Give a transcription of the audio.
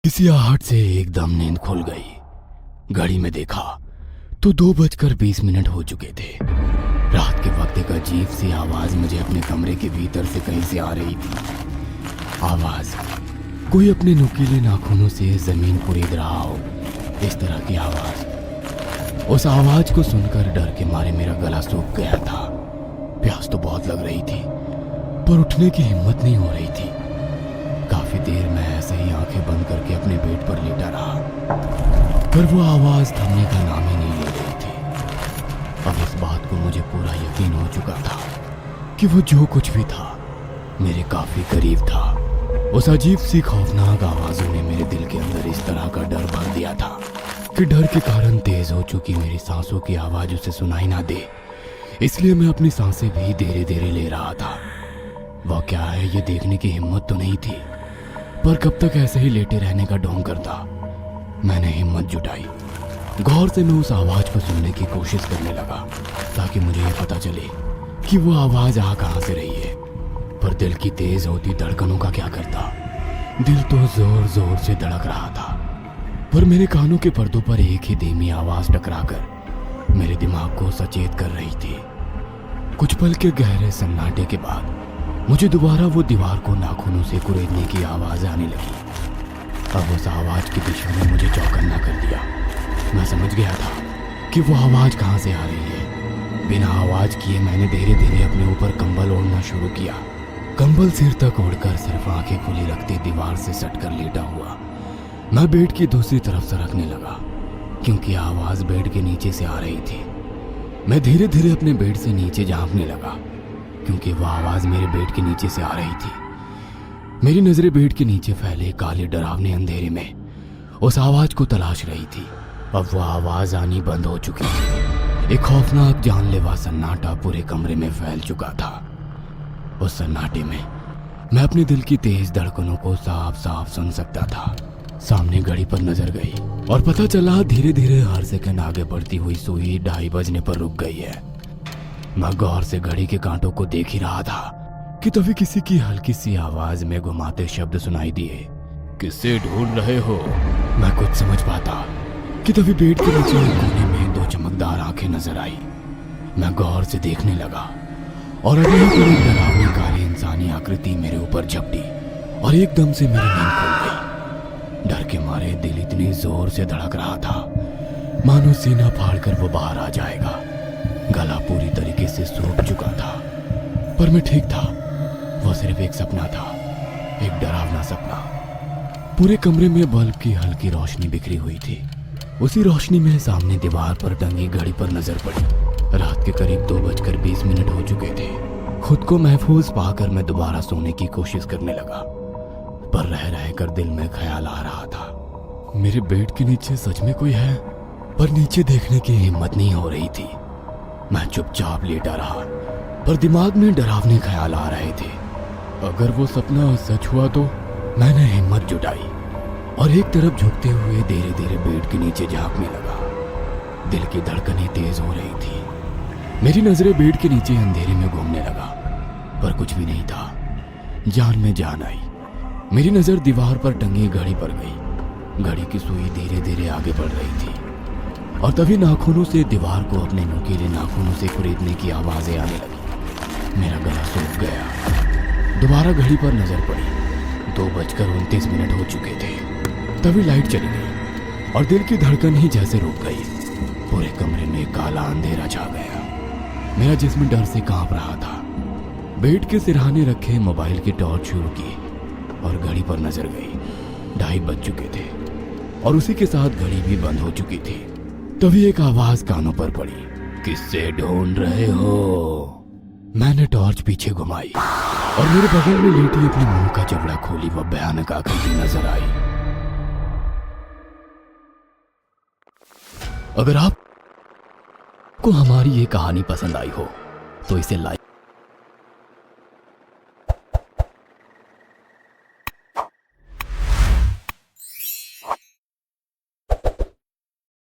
इसी आहट से एकदम नींद खुल गई। घड़ी में देखा तो 2:20 हो चुके थे। रात के वक्त एक अजीब सी आवाज मुझे अपने कमरे के भीतर से कहीं से आ रही थी। आवाज कोई अपने नुकीले नाखूनों से जमीन कुरेद रहा हो, इस तरह की आवाज। उस आवाज को सुनकर डर के मारे मेरा गला सूख गया था। प्यास तो बहुत लग रही थी पर उठने की हिम्मत नहीं हो रही थी। काफी देर मैं ऐसे ही आंखें बंद करके अपने बेड पर लेटा रहा, पर वो आवाज थमने का नाम ही नहीं ले रही थी। अब इस बात को मुझे पूरा यकीन हो चुका था कि वो जो कुछ भी था मेरे काफी करीब था। उस अजीब सी खौफनाक आवाजों ने मेरे दिल के अंदर इस तरह का डर भर दिया था कि डर के कारण तेज हो चुकी मेरी सांसों की आवाज उसे सुनाई ना दे, इसलिए मैं अपनी सांसें भी धीरे धीरे ले रहा था। वह क्या है ये देखने की हिम्मत तो नहीं थी, पर कब तक ऐसे ही लेटे रहने का ढोंग करता। मैंने हिम्मत जुटाई, गौर से मैं उस आवाज को सुनने की कोशिश करने लगा ताकि मुझे ये पता चले कि वो आवाज आ कहां से रही है। पर दिल की तेज होती धड़कनों का क्या करता। दिल तो जोर जोर से धड़क रहा था, पर मेरे कानों के पर्दों पर एक ही धीमी आवाज टकराकर मेरे दिमाग को सचेत कर रही थी। कुछ पल के गहरे सन्नाटे के बाद मुझे दोबारा वो दीवार को नाखूनों से कुरेदने की आवाज आने लगी। अब उस आवाज की दिशा ने मुझे चौकन्ना कर दिया। मैं समझ गया था कि वो आवाज कहां से आ रही है। बिना आवाज किए मैंने धीरे धीरे अपने ऊपर कंबल ओढ़ना शुरू किया। कंबल सिर तक ओढ़कर सिर्फ आंखें खुली रखते दीवार से सटकर लेटा हुआ मैं बेड की दूसरी तरफ सरकने लगा, क्योंकि आवाज बेड के नीचे से आ रही थी। मैं धीरे धीरे अपने बेड से नीचे झांकने लगा, क्योंकि वह आवाज मेरे बेड के नीचे से आ रही थी। मेरी नजरें बेड के नीचे फैले काले डरावने अंधेरे में उस आवाज को तलाश रही थी। अब वह आवाज आनी बंद हो चुकी थी। एक खौफनाक जानलेवा सन्नाटा पूरे कमरे में फैल चुका था। उस सन्नाटे में मैं अपने दिल की तेज धड़कनों को साफ साफ सुन सकता था। सामने घड़ी पर नजर गई और पता चला धीरे धीरे हर सेकंड आगे बढ़ती हुई सुई 2:30 बजने पर रुक गई है। मैं गौर से घड़ी के कांटों को देख ही रहा था कि तभी किसी की हल्की सी आवाज में घुमाते शब्द सुनाई दिए, किसे ढूंढ रहे हो। मैं कुछ समझ पाता कि तभी बेड के नीचे एक कोने में 2 चमकदार आंखें नजर आई। मैं गौर से देखने लगा और अभी ही एक डरावनी काली इंसानी आकृति मेरे ऊपर झपटी और एकदम से मेरी नींद खुल गई। डर के मारे दिल इतनी जोर से धड़क रहा था मानो सीना फाड़कर वो बाहर आ जाएगा। गला पूरी तरीके से सूख चुका था, पर मैं ठीक था। वो सिर्फ एक सपना था, एक डरावना सपना। पूरे कमरे में बल्ब की हल्की रोशनी बिखरी हुई थी। उसी रोशनी में सामने दीवार पर टंगी घड़ी पर नजर पड़ी। रात के करीब 2:20 हो चुके थे। खुद को महफूज पाकर मैं दोबारा सोने की कोशिश करने लगा, पर रह रहकर दिल में ख्याल आ रहा था, मेरे बेड के नीचे सच में कोई है। पर नीचे देखने की हिम्मत नहीं हो रही थी। मैं चुपचाप लेटा रहा, पर दिमाग में डरावने ख्याल आ रहे थे। अगर वो सपना सच हुआ तो। मैंने हिम्मत जुटाई और एक तरफ झुकते हुए धीरे धीरे बेड के नीचे झांकने लगा। दिल की धड़कनें तेज हो रही थी। मेरी नजरें बेड के नीचे अंधेरे में घूमने लगा, पर कुछ भी नहीं था। जान में जान आई। मेरी नजर दीवार पर टंगी घड़ी पर गई। घड़ी की सुई धीरे धीरे आगे बढ़ रही थी और तभी नाखूनों से दीवार को अपने नुकीले नाखूनों से कुरेदने की आवाजें आने लगी। मेरा गला सूख गया। दोबारा घड़ी पर नजर पड़ी। 2:29 हो चुके थे। तभी लाइट चली गई और दिल की धड़कन ही जैसे रुक गई। पूरे कमरे में काला अंधेरा छा गया। मेरा जिस्म डर से कांप रहा था। बेड के सिरहाने रखे मोबाइल की टॉर्च शुरू की और घड़ी पर नजर गई। 2:30 बज चुके थे और उसी के साथ घड़ी भी बंद हो चुकी थी। तभी एक आवाज कानों पर पड़ी, किससे ढूंढ रहे हो। मैंने टॉर्च पीछे घुमाई और मेरे बगल में लेटी अपने मुंह का जबड़ा खोली वह भयानक आकृति नजर आई। अगर आपको हमारी ये कहानी पसंद आई हो तो इसे लाइक